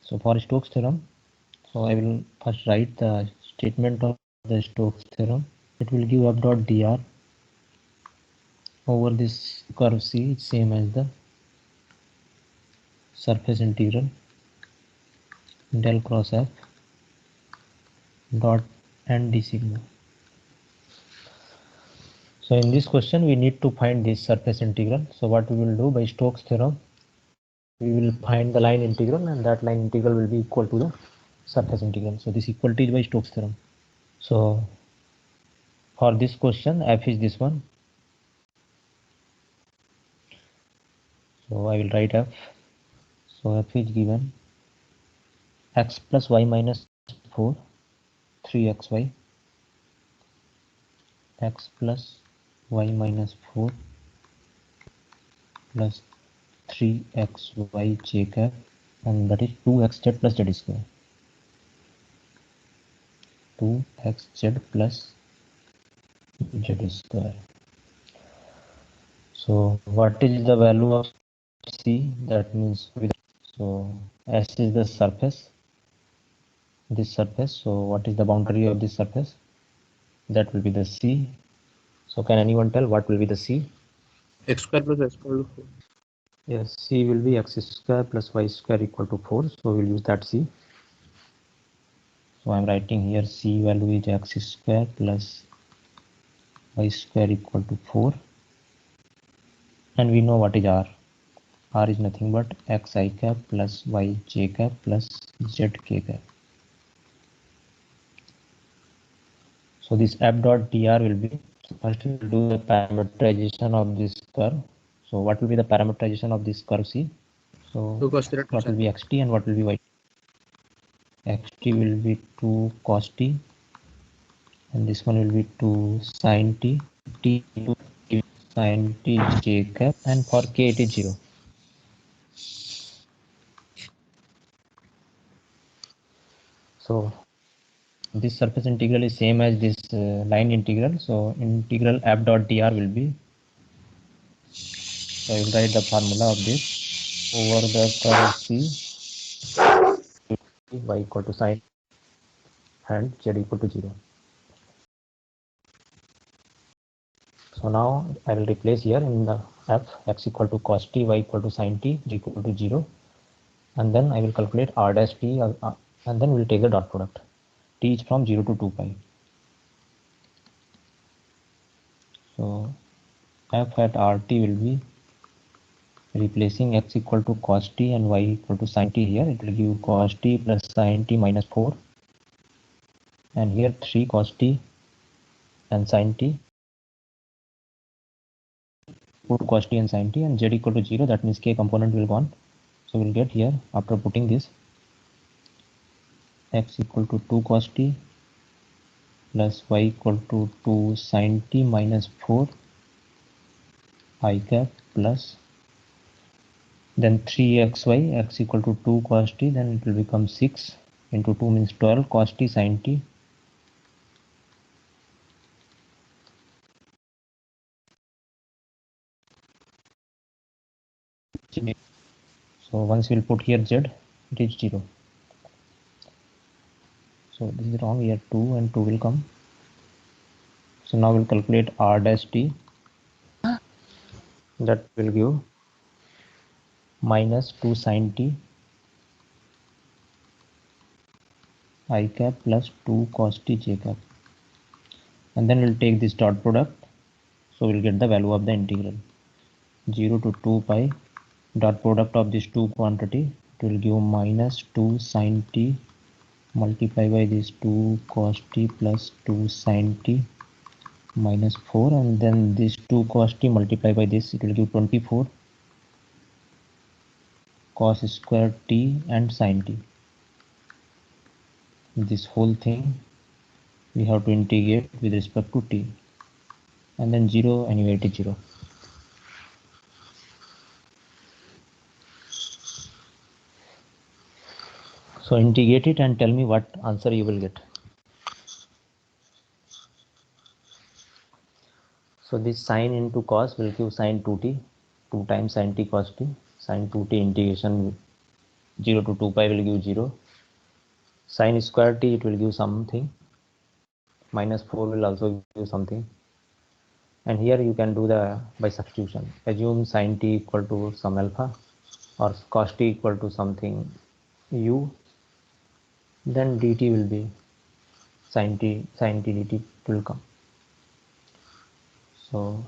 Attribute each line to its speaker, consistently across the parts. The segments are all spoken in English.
Speaker 1: So for Stokes theorem, so I will first write the statement of the Stokes theorem. It will give f dot dr over this curve C is same as the surface integral del cross f dot and d sigma. So in this question we need to find this surface integral. So what we will do by Stokes theorem, we will find the line integral, and that line integral will be equal to the surface integral. So this equality is by Stokes theorem. So for this question f is this one. So I will write f. So f is given x plus y minus 4, 3xy, x plus y minus 4 plus 3xy j cap, and that is 2xz plus z square. 2xz plus z square. So what is the value of C? That means so S is the surface, this surface. So what is the boundary of this surface? That will be the C. So can anyone tell what will be the C?
Speaker 2: x square plus y square equal to 4.
Speaker 1: Yes, C will be x square plus y square equal to 4. So we'll use that C. So I'm writing here C value is x square plus y square equal to 4. And we know what is R. R is nothing but xi cap plus y j cap plus z k cap. So this f dot dr will be, first we will do the parameterization of this curve. So what will be the parameterization of this curve C? So
Speaker 2: 2 cos theta 2
Speaker 1: what will
Speaker 2: sin
Speaker 1: be xt and what will be y? Xt will be 2 cos t, and this one will be 2 sin t, t sin t j cap, and for k it is 0. So this surface integral is same as this line integral. So integral f dot dr will be, so I will write the formula of this over the curve C, y equal to sin and z equal to 0. So now I will replace here in the f x equal to cos t, y equal to sin t, z equal to 0, and then I will calculate r dash t, and then we will take the dot product. T is from 0 to 2 pi. So f at rt will be, replacing x equal to cos t and y equal to sin t here, it will give cos t plus sin t minus 4, and here 3 cos t and sin t, put cos t and sin t, and z equal to 0, that means k component will gone. So we'll get here, after putting this, x equal to 2 cos t plus y equal to 2 sin t minus 4 I cap plus then 3xy, x equal to 2 cos t, then it will become 6 into 2 means 12 cos t sin t. So once we'll put here z, it is 0. So this is wrong, here 2 and 2 will come. So now we'll calculate r dash t, that will give minus 2 sin t I cap plus 2 cos t j cap, and then we'll take this dot product. So we'll get the value of the integral 0 to 2 pi, dot product of these two quantity, it will give minus 2 sin t multiply by this 2 cos t plus 2 sin t minus 4, and then this 2 cos t multiply by this, it will give 24 cos square t and sin t. This whole thing we have to integrate with respect to t, and then 0, anyway it is 0. So integrate it and tell me what answer you will get. So this sin into cos will give sin 2t, 2 times sin t cos t, sin 2t integration 0 to 2 pi will give 0. Sin square t, it will give something. Minus 4 will also give something. And here you can do the by substitution. Assume sin t equal to some alpha or cos t equal to something u. Then dt will be sin t dt will come. So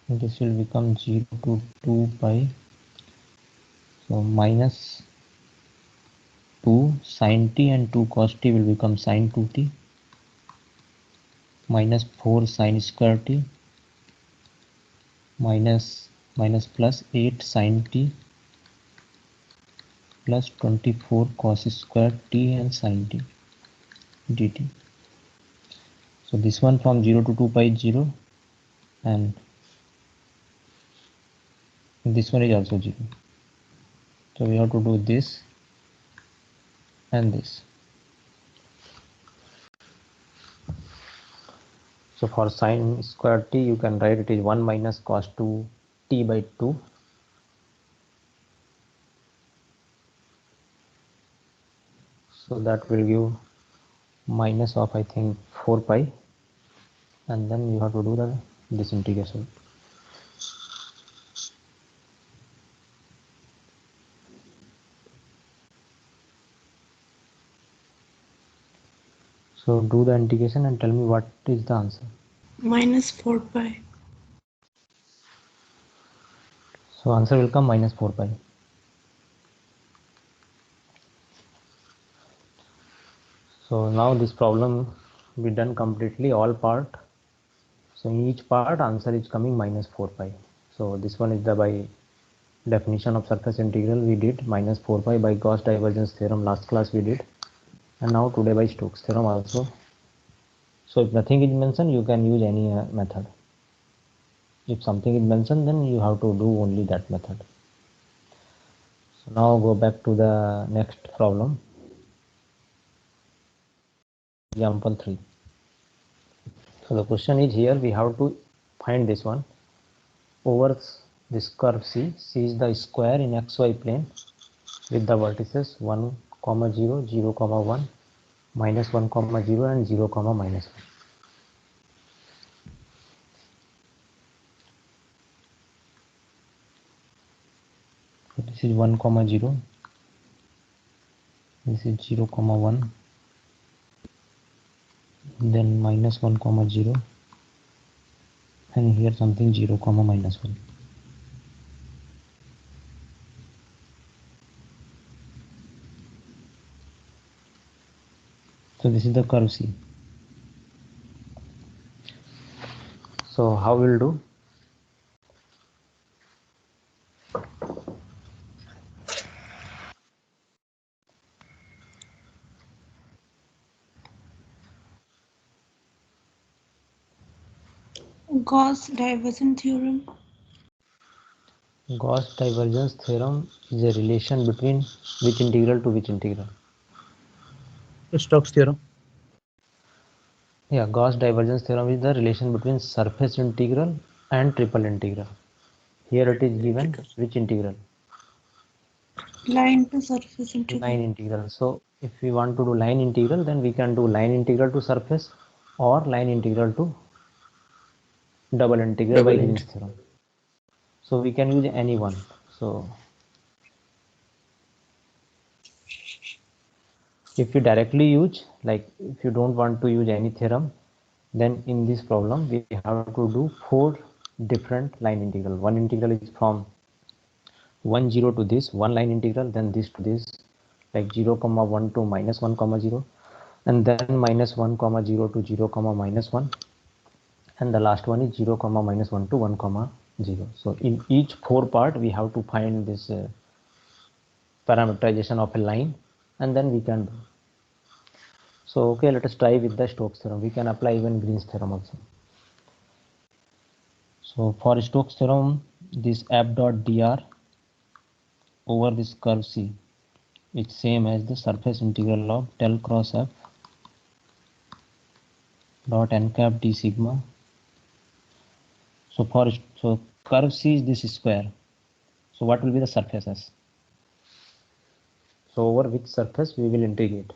Speaker 1: this will become 0 to 2 pi. So minus 2 sin t and 2 cos t will become sin 2t. Minus 4 sin square t. Minus plus 8 sin t plus 24 cos square t and sin t dt. So this one from 0 to 2 pi is 0 and this one is also 0. So we have to do this and this. So for sin square t you can write it is 1 minus cos 2 t by 2. So that will give minus of I think 4 pi, and then you have to do this integration. So do the integration and tell me what is the answer.
Speaker 3: Minus 4 pi.
Speaker 1: So answer will come minus 4 pi. So now this problem be done completely, all part. So in each part answer is coming minus 4 pi. So this one is the by definition of surface integral we did, minus 4 pi by Gauss divergence theorem last class we did, and now today by Stokes theorem also. So if nothing is mentioned you can use any method. If something is mentioned then you have to do only that method. So now go back to the next problem. Example 3. So the question is here we have to find this one. Over this curve C is the square in xy plane with the vertices 1, 0, 0, 1, minus 1, 0 and 0, minus 1. So this is 1, 0. This is 0, 1. Then minus 1, 0. And here something 0, minus 1. So this is the curve C. So how we'll do?
Speaker 3: Gauss divergence theorem.
Speaker 1: Gauss divergence theorem is a relation between which integral to which integral?
Speaker 2: Stokes theorem.
Speaker 1: Yeah, Gauss divergence theorem is the relation between surface integral and triple integral. Here it is given which integral?
Speaker 3: Line to surface integral.
Speaker 1: Line integral. So if we want to do line integral, then we can do line integral to surface or line integral to double integral by Green's theorem. So we can use any one. So if you directly use, like if you don't want to use any theorem, then in this problem we have to do 4 different line integral. One integral is from 1, 0 to this, one line integral, then this to this, like 0, 1 to minus 1, 0, and then minus 1, 0 to 0, minus 1, and the last one is 0, minus 1 to 1, 0. So in each 4 part we have to find this parameterization of a line, and then we can do. So okay, let us try with the Stokes theorem. We can apply even Green's theorem also. So for Stokes theorem, this f dot dr over this curve C is same as the surface integral of del cross f dot n cap d sigma. So curve C is this square. So what will be the surface S? So over which surface we will integrate?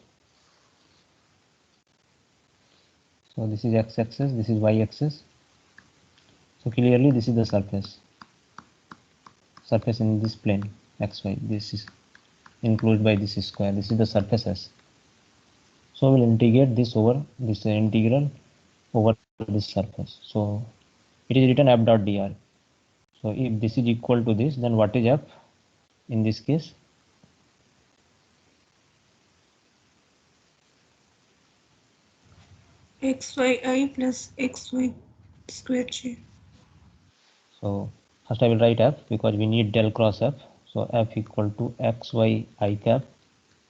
Speaker 1: So this is x-axis, this is y-axis. So clearly this is the surface in this plane xy. This is enclosed by this square. This is the surface S. So we'll integrate this over this integral over this surface. So it is written f dot dr. So if this is equal to this, then what is f in this case?
Speaker 3: xyi plus xy square j.
Speaker 1: So first I will write f because we need del cross f. So f equal to xy I cap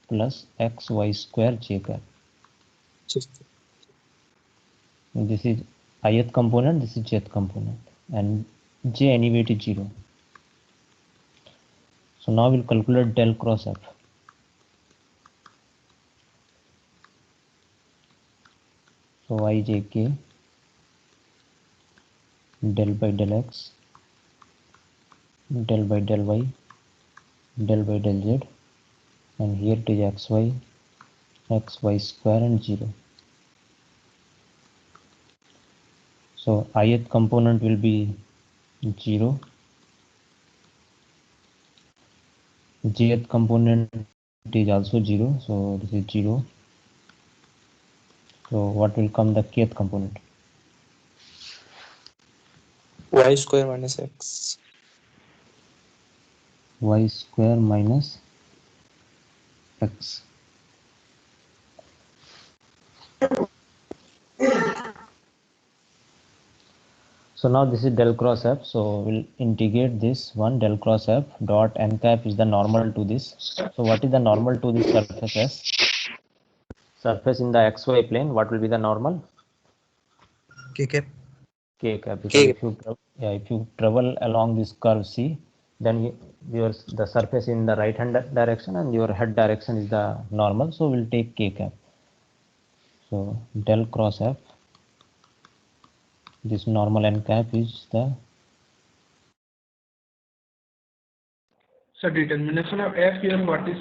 Speaker 1: plus xy square j cap. This is ith component, this is jth component, and j anyway it is 0. So now we'll calculate del cross f. So yjk del by del x, del by del y, del by del z, and here it is xy square and 0. So ith component will be 0, jth component is also 0, so this is 0. So what will come the kth component?
Speaker 2: Y square minus X.
Speaker 1: Y square minus x. So now this is del cross f. So we'll integrate this one del cross f dot n cap is the normal to this. So what is the normal to this surface S? Surface in the xy plane, what will be the normal?
Speaker 2: K cap.
Speaker 1: K cap. Because
Speaker 2: K.
Speaker 1: if you travel along this curve C, then the surface in the right hand direction and your head direction is the normal. So we'll take K cap. So del cross f. This normal n cap is the
Speaker 4: So determination of f here, what is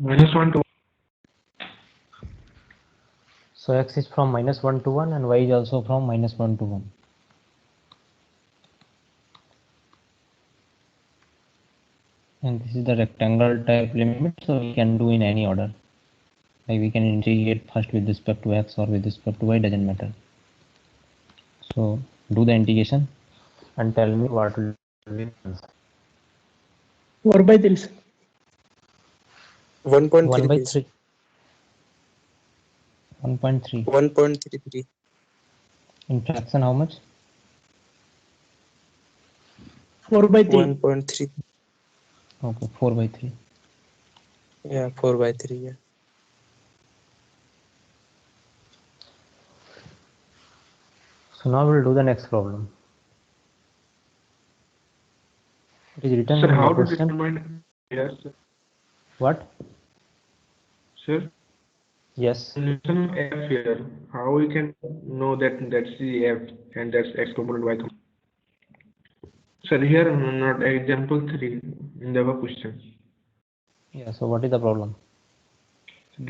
Speaker 4: -1 to
Speaker 1: so x is from -1 to 1 and y is also from -1 to 1. And this is the rectangle type limit, so we can do in any order. Like we can integrate first with respect to x or with respect to y, doesn't matter. So do the integration and tell me what will be the answer.
Speaker 5: 4 by 3.
Speaker 2: 1.3
Speaker 1: 1 by
Speaker 2: please.
Speaker 1: 3. 1.3.
Speaker 2: 1.33.
Speaker 1: In fraction how much?
Speaker 5: 4 by 3.
Speaker 2: 1.3.
Speaker 1: Okay, 4 by 3.
Speaker 2: Yeah, 4 by 3. Yeah.
Speaker 1: So now we'll do the next problem. It is written
Speaker 4: sir,
Speaker 1: in
Speaker 4: how
Speaker 1: the
Speaker 4: to
Speaker 1: question.
Speaker 4: determine yes,
Speaker 1: What?
Speaker 4: sir?
Speaker 1: Yes.
Speaker 4: Determination of f here, how we can know that that's the f and that's x component y component? Sir, here not example 3 in the above question.
Speaker 1: Yeah, so what is the problem?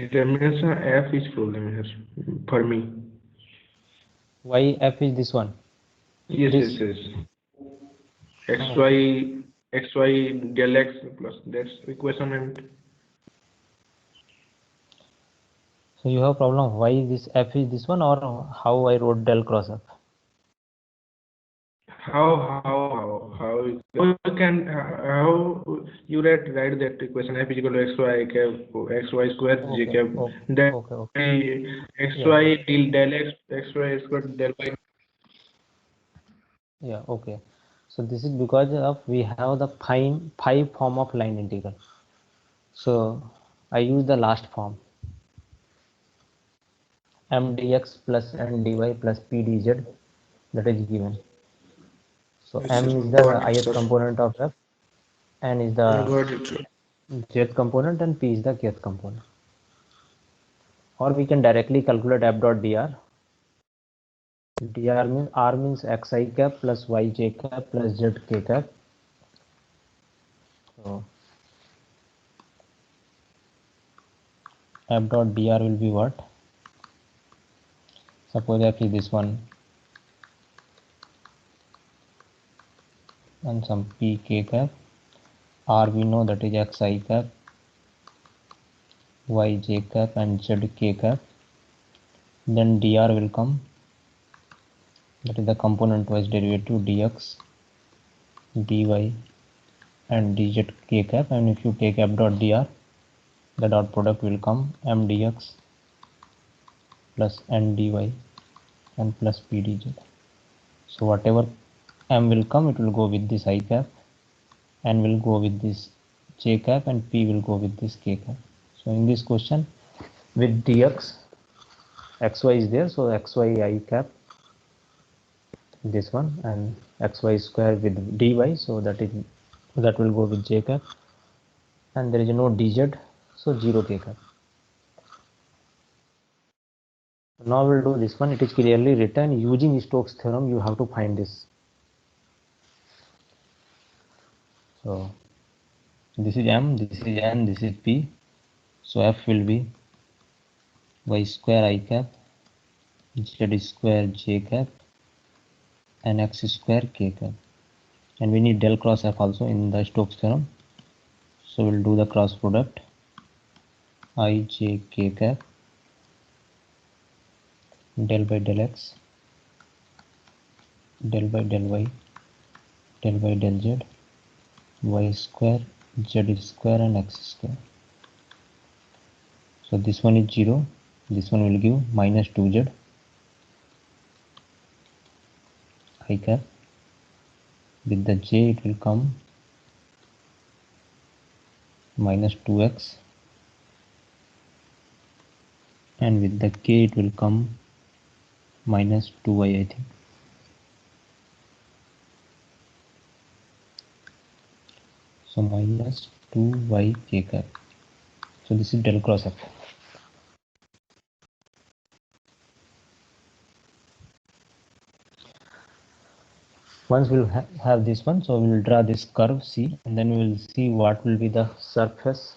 Speaker 4: Determination of f is problem here for me.
Speaker 1: Why f is this one?
Speaker 4: Yes,
Speaker 1: This.
Speaker 4: yes, yes. xy del x plus that's equation and
Speaker 1: So you have problem why this f is this one or how I wrote del cross f?
Speaker 4: how you can how you write that equation f is equal to xy cap xy square j
Speaker 1: Okay,
Speaker 4: cap that
Speaker 1: okay.
Speaker 4: xy del x xy square del y.
Speaker 1: Yeah, okay. So this is because of we have the phi form of line integral. So I use the last form. M dx plus n dy plus p dz, that is given. So
Speaker 2: Yes,
Speaker 1: m
Speaker 2: sir.
Speaker 1: is the
Speaker 2: Got it,
Speaker 1: ith
Speaker 2: sir.
Speaker 1: component of f, n is the
Speaker 2: Got it, sir.
Speaker 1: jth component, and p is the kth component. Or we can directly calculate f dot dr. dr means r means xi cap plus yj cap plus zk cap. So f dot dr will be what? Suppose f is this one and some pk cap. R we know that is xi cap, yj cap and zk cap. Then dr will come, that is the component wise derivative dx, dy and dzk cap, and if you take f dot dr, the dot product will come m dx plus n dy and plus p dz. So whatever m will come, it will go with this I cap, n will go with this j cap, and p will go with this k cap. So in this question with dx, xy is there, so xy I cap this one, and xy square with dy, so that will go with j cap, and there is no dz, so 0 k cap. Now we'll do this one. It is clearly written using Stokes theorem. You have to find this. So this is m, this is n, this is p. So f will be y square I cap, z square j cap, and x square k cap. And we need del cross f also in the Stokes theorem. So we'll do the cross product I j k cap del by del x, del by del y, del by del z, y square, z square and x square. So this one is 0, this one will give minus 2z I cap, with the j it will come minus 2x, and with the k it will come minus 2y, I think. So minus 2y k cap. So this is del cross f. Once we'll have this one, so we will draw this curve C, and then we will see what will be the surface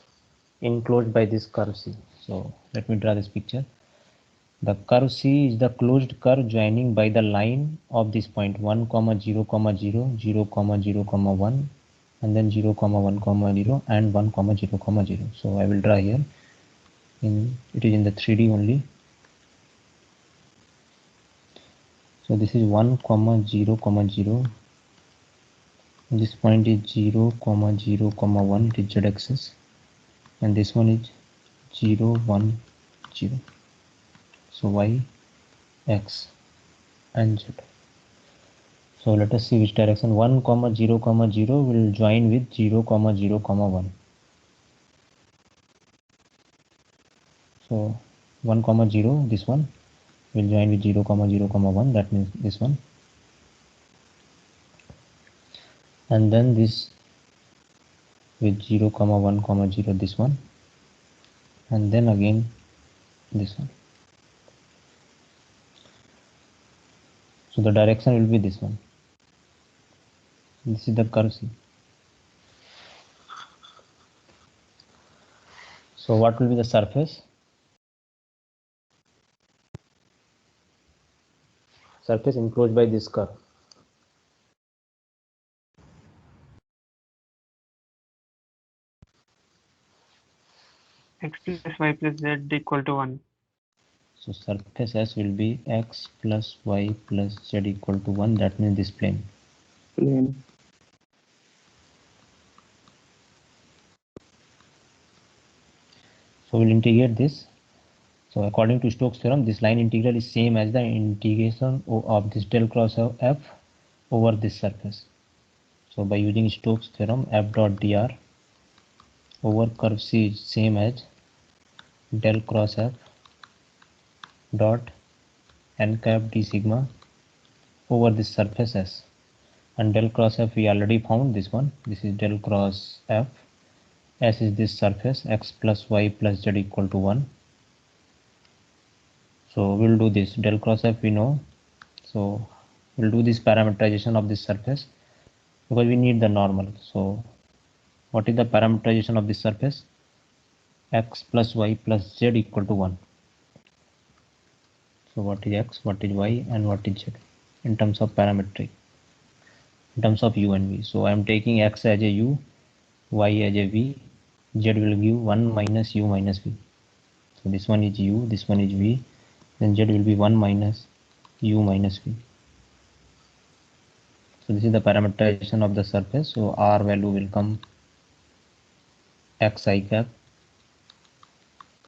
Speaker 1: enclosed by this curve C. So let me draw this picture. The curve C is the closed curve joining by the line of this point 1, 0, 0, 0, 0, 1, and then 0, 1, 0 and 1, 0, 0. So I will draw here. It is in the 3D only. So this is 1, 0, 0. This point is 0, 0, 1. It is z axis, and this one is 0, 1, 0. So y, x, and z. So let us see which direction. 1, 0, 0 will join with 0, 0, 1. So 1, 0, this one will join with 0, 0, 1. That means this one. And then this with 0, 1, 0, this one. And then again this one. So the direction will be this one. This is the curve C. So what will be the surface? Surface enclosed by this curve.
Speaker 6: X plus y plus z equal to 1.
Speaker 1: So surface S will be x plus y plus z equal to 1. That means this plane.
Speaker 6: Plane.
Speaker 1: So we'll integrate this. So according to Stokes theorem, this line integral is same as the integration of this del cross of f over this surface. So by using Stokes theorem, f dot dr over curve C is same as del cross f dot n cap d sigma over this surface S. And del cross f we already found this one. This is del cross f. S is this surface, x plus y plus z equal to 1. So we'll do this. Del cross f we know. So we'll do this parameterization of this surface because we need the normal. So what is the parameterization of this surface? X plus y plus z equal to 1. So what is x, what is y, and what is z in terms of parametry, in terms of u and v. So I am taking x as a u, y as a v, z will give 1 minus u minus v. So this one is u, this one is v, then z will be 1 minus u minus v. So this is the parameterization of the surface. So r value will come x I cap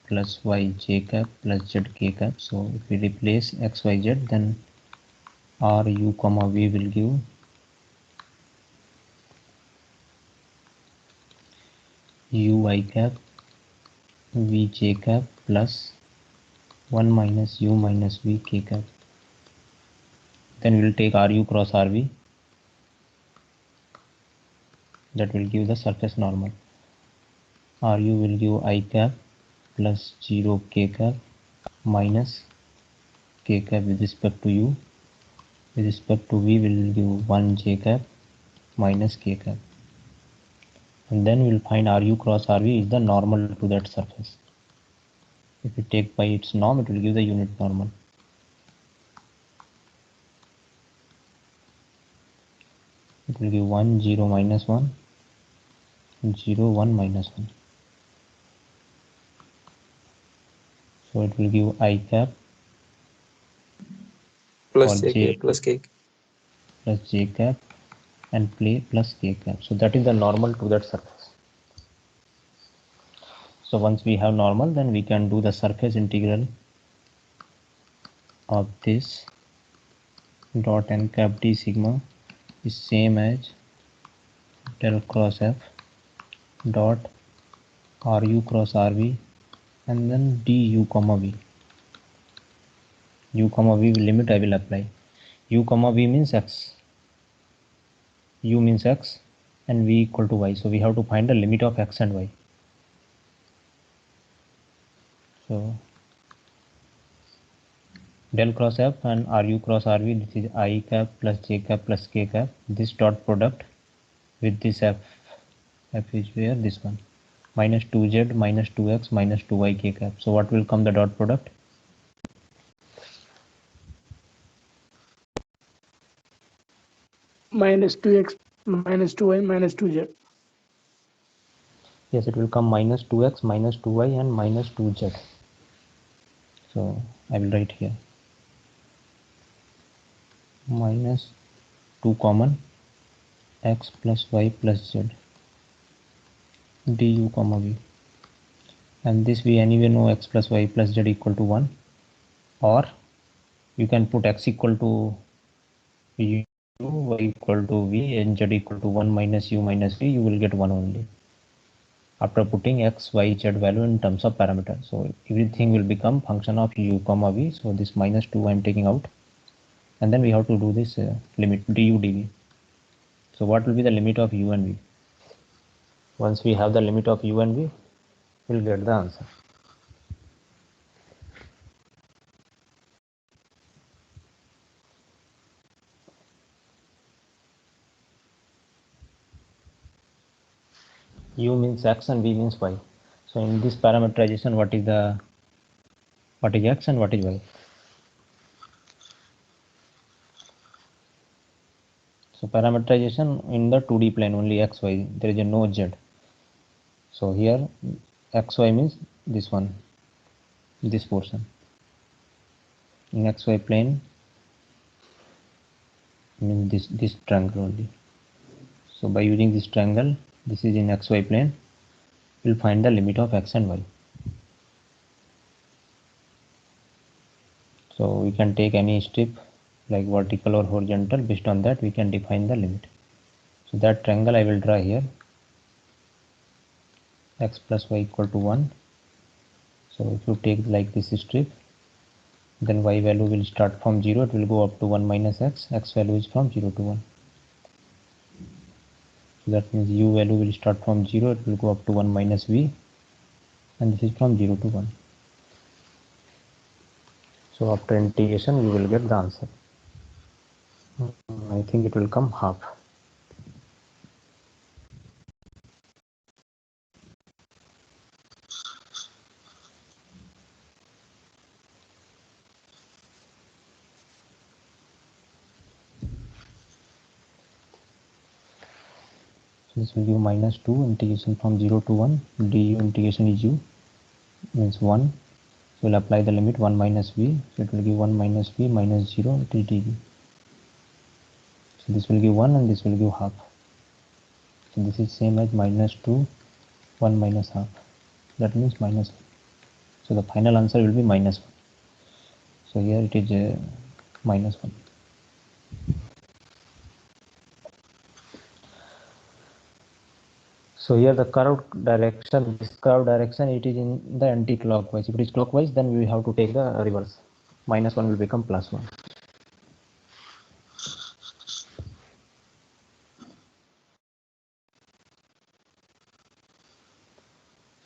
Speaker 1: plus y j cap plus z k cap. So if we replace x, y, z, then r u comma v will give u I cap v j cap plus 1 minus u minus v k cap. Then we will take ru cross rv. That will give the surface normal. Ru will give I cap plus 0 k cap minus k cap with respect to u. With respect to v will give 1 j cap minus k cap. And then we will find Ru cross Rv is the normal to that surface. If we take by its norm, it will give the unit normal. It will give 1, 0, minus 1, 0, 1, minus 1. So it will give I cap
Speaker 2: plus
Speaker 1: or
Speaker 2: jk plus k.
Speaker 1: plus j cap and play plus k cap. So that is the normal to that surface. So once we have normal, then we can do the surface integral of this dot n cap d sigma is same as del cross f dot ru cross rv and then du comma v. U comma v limit I will apply. U comma v means x, u means x, and v equal to y. So we have to find the limit of x and y. So del cross f and ru cross rv, this is I cap plus j cap plus k cap. This dot product with this f is where this one, minus 2z minus 2x minus 2y k cap. So what will come the dot product?
Speaker 5: minus 2x minus 2y minus 2z.
Speaker 1: Yes, it will come minus 2x minus 2y and minus 2z. So I will write here minus 2 common x plus y plus z du comma v, and this we anyway know x plus y plus z equal to 1, or you can put x equal to u, y equal to v, and z equal to 1 minus u minus v. You will get 1 only after putting x, y, z value in terms of parameter. So everything will become function of u comma v. So this minus 2 I am taking out, and then we have to do this limit du dv. So what will be the limit of u and v? Once we have the limit of u and v, we'll get the answer. U means x and v means y. So in this parameterization, what is x and what is y? So parameterization in the 2D plane only x, y. There is a no z. So here x, y means this one, this portion. In x, y plane means this triangle only. So by using this triangle, this is in x, y plane, we'll find the limit of x and y. So we can take any strip like vertical or horizontal. Based on that, we can define the limit. So that triangle I will draw here. X plus y equal to 1. So if you take like this strip, then y value will start from 0. It will go up to 1 minus x. X value is from 0 to 1. So that means u value will start from 0. It will go up to 1 minus v. And this is from 0 to 1. So after integration, you will get the answer. I think it will come half. So this will give minus 2 integration from 0 to 1 du integration is u means 1. So we'll apply the limit 1 minus v, so it will give 1 minus v minus 0 it is dv. So this will give 1 and this will give half. So this is same as minus 2 1 minus half, that means minus 1. So the final answer will be minus 1. So here it is minus 1. So here the curved direction, this curved direction, it is in the anti-clockwise. If it is clockwise, then we have to take the reverse. Minus 1 will become plus 1.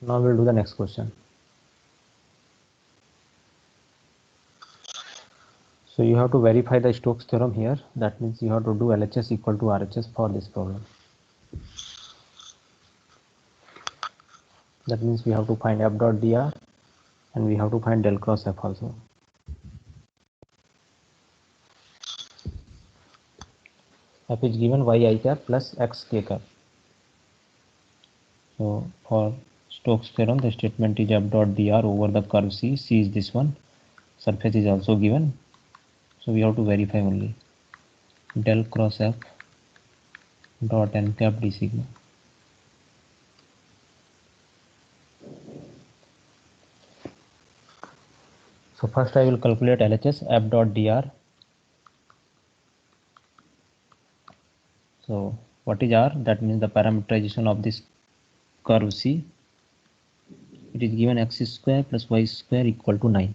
Speaker 1: So now we'll do the next question. So you have to verify the Stokes theorem here. That means you have to do LHS equal to RHS for this problem. That means we have to find f dot dr and we have to find del cross f also. F is given y I cap plus x k cap. So for Stokes theorem, the statement is f dot dr over the curve C. C is this one. Surface is also given. So we have to verify only. Del cross f dot n cap d sigma. So first I will calculate LHS f dot dr. So what is R? That means the parameterization of this curve C. It is given x square plus y square equal to 9.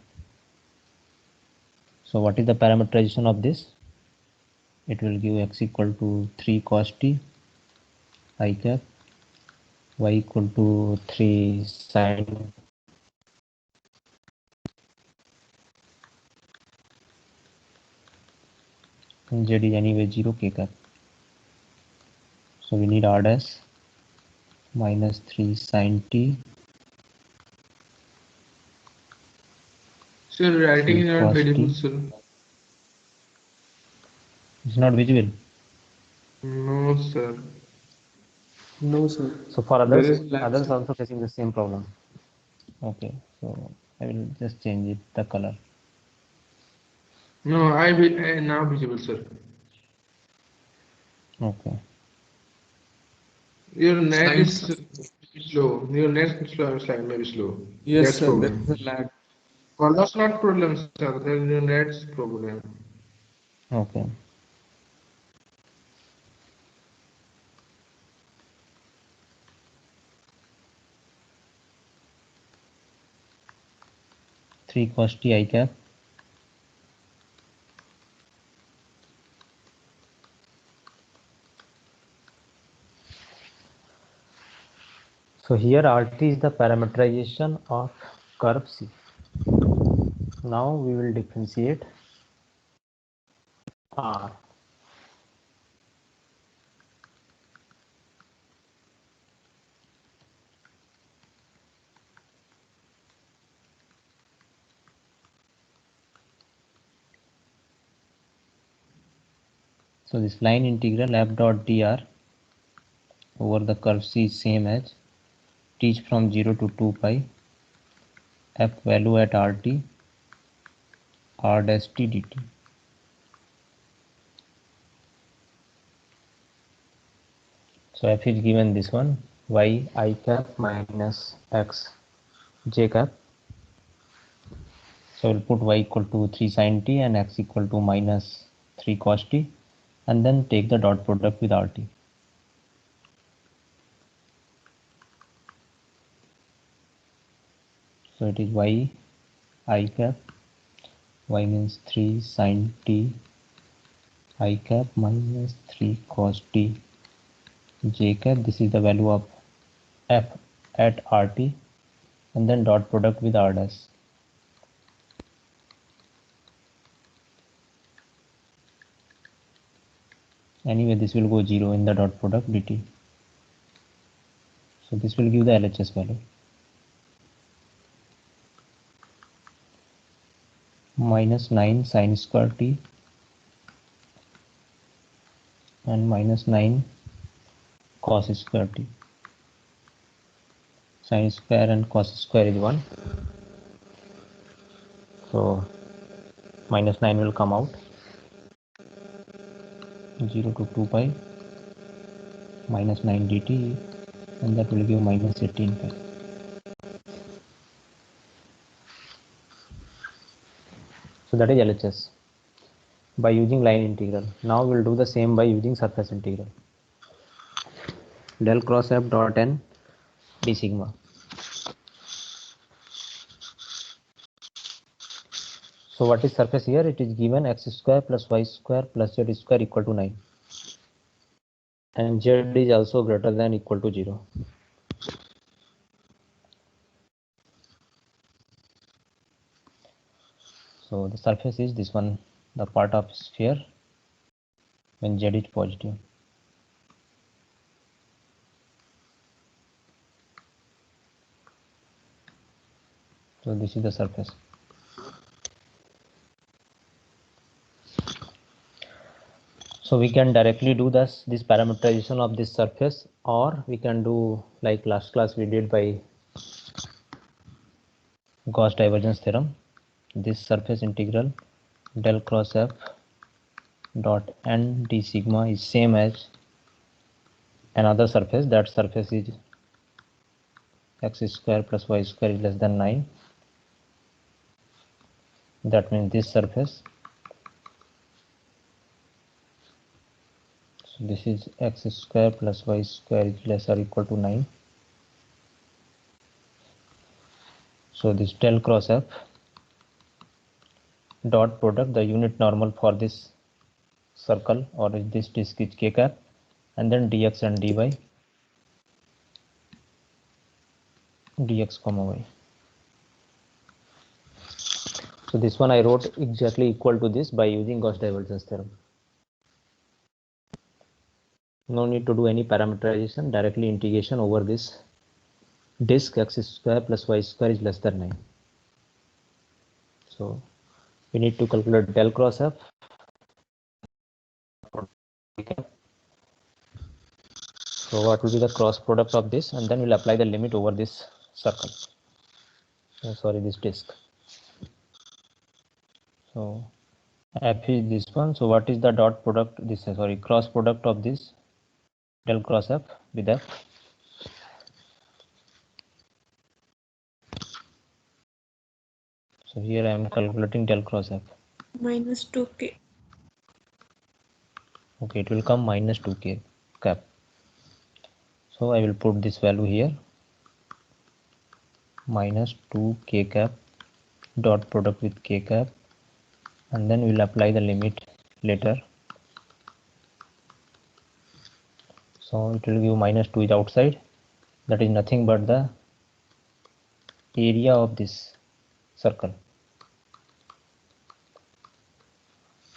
Speaker 1: So what is the parameterization of this? It will give x equal to 3 cos t I cap, y equal to 3 sin and z is anyway 0 k cap. So we need R dash minus 3 sin t.
Speaker 4: So writing is not
Speaker 1: Cos
Speaker 4: visible,
Speaker 1: t.
Speaker 4: sir.
Speaker 1: It's not visible.
Speaker 4: No, sir.
Speaker 2: No, sir.
Speaker 1: So for
Speaker 4: There
Speaker 1: others,
Speaker 4: is black,
Speaker 1: others
Speaker 4: sir.
Speaker 1: also facing the same problem. Okay, so I will just change it the color.
Speaker 4: No, I will now visible, sir.
Speaker 1: Okay.
Speaker 4: Your net
Speaker 2: Slight,
Speaker 4: is
Speaker 2: sir.
Speaker 4: slow. Your net is slow, slide maybe slow.
Speaker 2: Yes,
Speaker 4: That's
Speaker 2: sir. There
Speaker 4: problem.
Speaker 2: is a lag.
Speaker 4: Colors not problem, sir. Then your net's problem.
Speaker 1: Okay. Three cos t I cap. So here RT is the parameterization of curve C. Now we will differentiate R. So this line integral f dot dr over the curve C is same as t from 0 to 2 pi f value at RT R dash t dt. So f is given this one y I cap minus x j cap. So we'll put y equal to 3 sin t and x equal to minus 3 cos t and then take the dot product with RT. So it is y I cap, y means 3 sin t I cap minus 3 cos t j cap. This is the value of f at RT and then dot product with R dash. Anyway, this will go 0 in the dot product dt. So this will give the LHS value. Minus 9 sine square t and minus 9 cos square t. Sine square and cos square is 1. So minus 9 will come out. 0 to 2 pi minus 9 dt, and that will give minus 18 pi. So that is LHS by using line integral. Now we'll do the same by using surface integral. Del cross f dot n d sigma. So what is surface here? It is given x square plus y square plus z square equal to 9. And z is also greater than equal to 0. So the surface is this one, the part of sphere when z is positive. So this is the surface. So we can directly do this parameterization of this surface, or we can do like last class we did by Gauss divergence theorem. This surface integral del cross f dot n d sigma is same as another surface. That surface is x square plus y square is less than 9. That means this surface. So this is x square plus y square is less or equal to 9. So this del cross f dot product, the unit normal for this circle or this disk is k cap, and then dx and dy, dx comma y. So this one I wrote exactly equal to this by using Gauss divergence theorem. No need to do any parameterization, directly integration over this disk x square plus y square is less than 9. So we need to calculate del cross f. So what will be the cross product of this, and then we'll apply the limit over this circle. Sorry, this disk. So f is this one. So what is the dot product? This cross product of this del cross f with f. So here I am calculating del cross f.
Speaker 3: Minus 2k.
Speaker 1: Okay, it will come minus 2k cap. So I will put this value here, minus 2k cap dot product with k cap, and then we'll apply the limit later. So it will give minus 2 is outside. That is nothing but the area of this circle.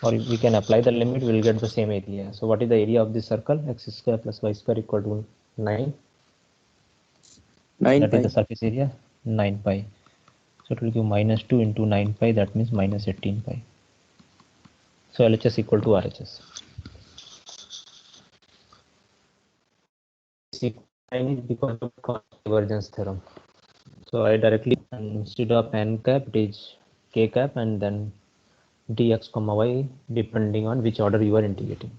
Speaker 1: Or if we can apply the limit, we will get the same area. So what is the area of this circle? X square plus y square equal to 9.
Speaker 2: 9
Speaker 1: That
Speaker 2: pi.
Speaker 1: is the surface area, 9 pi. So it will give minus 2 into 9 pi, that means minus 18 pi. So LHS equal to RHS. Is because of Gauss divergence theorem. So I directly, instead of n cap, it is k cap, and then dx comma y depending on which order you are integrating.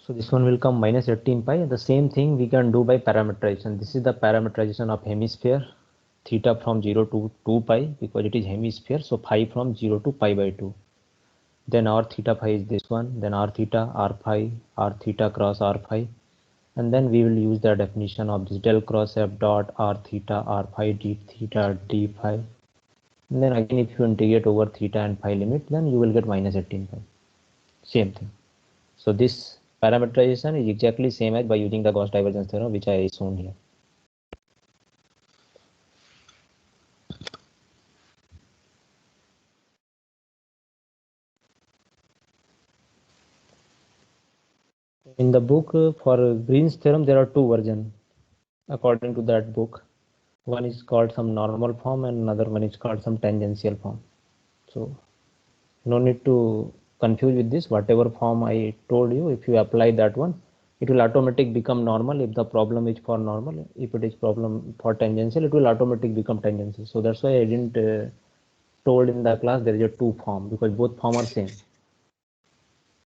Speaker 1: So this one will come minus 18 pi. The same thing we can do by parameterization. This is the parameterization of hemisphere, theta from 0 to 2 pi because it is hemisphere. So phi from 0 to pi by 2. Then r theta phi is this one. Then r theta, r phi, r theta cross r phi. And then we will use the definition of this del cross f dot r theta, r phi, d theta, d phi. And then again, if you integrate over theta and phi limit, then you will get minus 18 pi. Same thing. So this parameterization is exactly same as by using the Gauss divergence theorem, which I shown here. In the book for Green's theorem, there are two versions according to that book. One is called some normal form and another one is called some tangential form. So no need to confuse with this. Whatever form I told you, if you apply that one, it will automatically become normal if the problem is for normal. If it is problem for tangential, it will automatically become tangential. So that's why I didn't told in the class there is a two form, because both form are same.